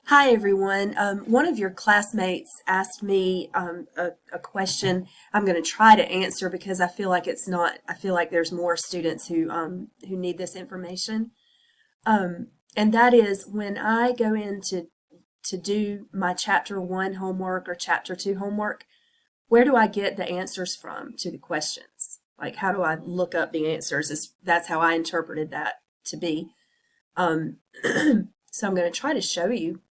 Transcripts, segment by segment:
Hi everyone. One of your classmates asked me a question I'm going to try to answer because I feel like it's not, I feel like there's more students who need this information. And that is when I go in to do my chapter 1 homework or chapter 2 homework, where do I get the answers from to the questions? Like, how do I look up the answers? That's how I interpreted that to be. Um, so I'm going to try to show you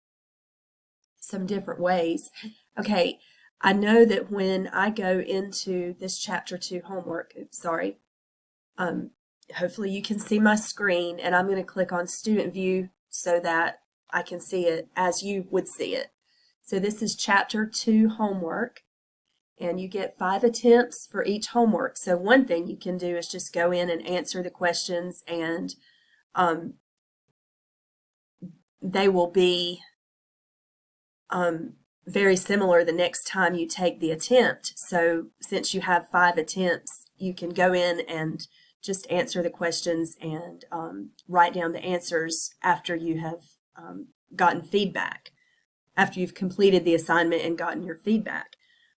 some different ways. Okay, I know that when I go into this chapter 2 homework, sorry, um, hopefully you can see my screen, and I'm going to click on student view so that I can see it as you would see it. So this is chapter 2 homework, and you get 5 attempts for each homework. So one thing you can do is just go in and answer the questions, and they will be very similar the next time you take the attempt. So since you have 5 attempts, you can go in and just answer the questions and write down the answers after you have gotten feedback, after you've completed the assignment and gotten your feedback.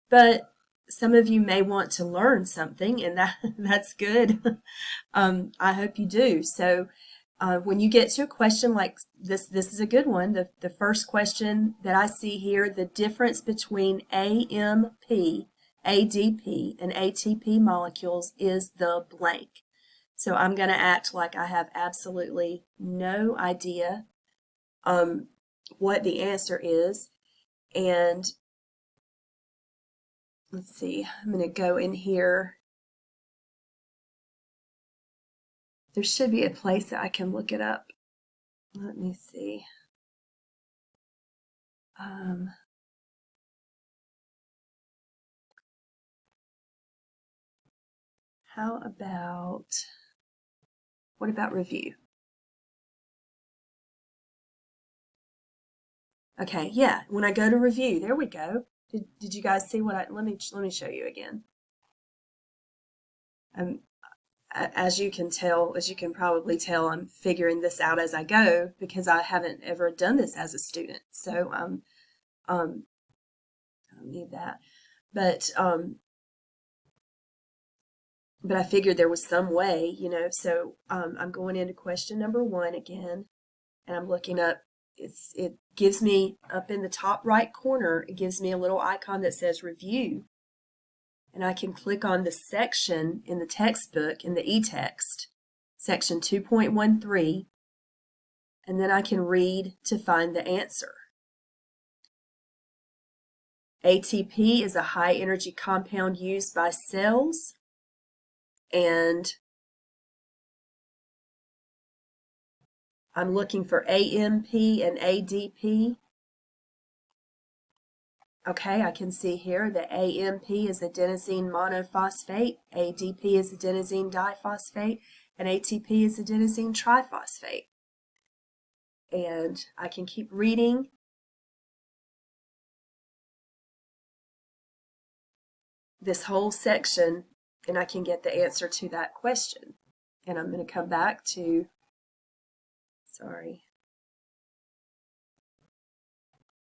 But some of you may want to learn something, and that's good. I hope you do. So when you get to a question like this is a good one. The first question that I see here, the difference between AMP, ADP, and ATP molecules is the blank. So I'm going to act like I have absolutely no idea what the answer is. And let's see, I'm going to go in here. There should be a place that I can look it up. Let me see. How about, what about review? Okay, yeah, when I go to review, there we go. Did you guys see what let me show you again. As you can tell, as you can probably tell, I'm figuring this out as I go because I haven't ever done this as a student. So I don't need that. But I figured there was some way, you know, so I'm going into question number 1 again, and I'm looking up. It gives me up in the top right corner, it gives me a little icon that says review, and I can click on the section in the textbook in the e-text, section 2.13, and then I can read to find the answer. ATP is a high energy compound used by cells, and I'm looking for AMP and ADP. Okay, I can see here that AMP is adenosine monophosphate, ADP is adenosine diphosphate, and ATP is adenosine triphosphate. And I can keep reading. This whole section, and I can get the answer to that question. And I'm going to come back to, sorry,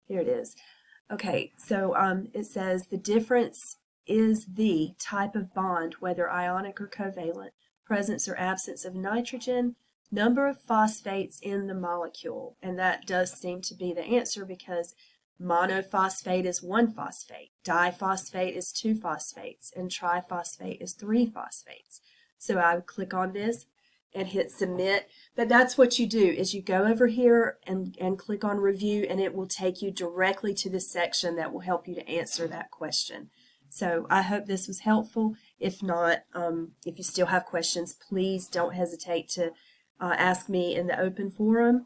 here it is. Okay, so it says the difference is the type of bond, whether ionic or covalent, presence or absence of nitrogen, number of phosphates in the molecule. And that does seem to be the answer because monophosphate is 1 phosphate, diphosphate is 2 phosphates, and triphosphate is 3 phosphates. So I would click on this and hit submit. But that's what you do, is you go over here and click on review, and it will take you directly to the section that will help you to answer that question. So I hope this was helpful. If not, if you still have questions, please don't hesitate to ask me in the open forum.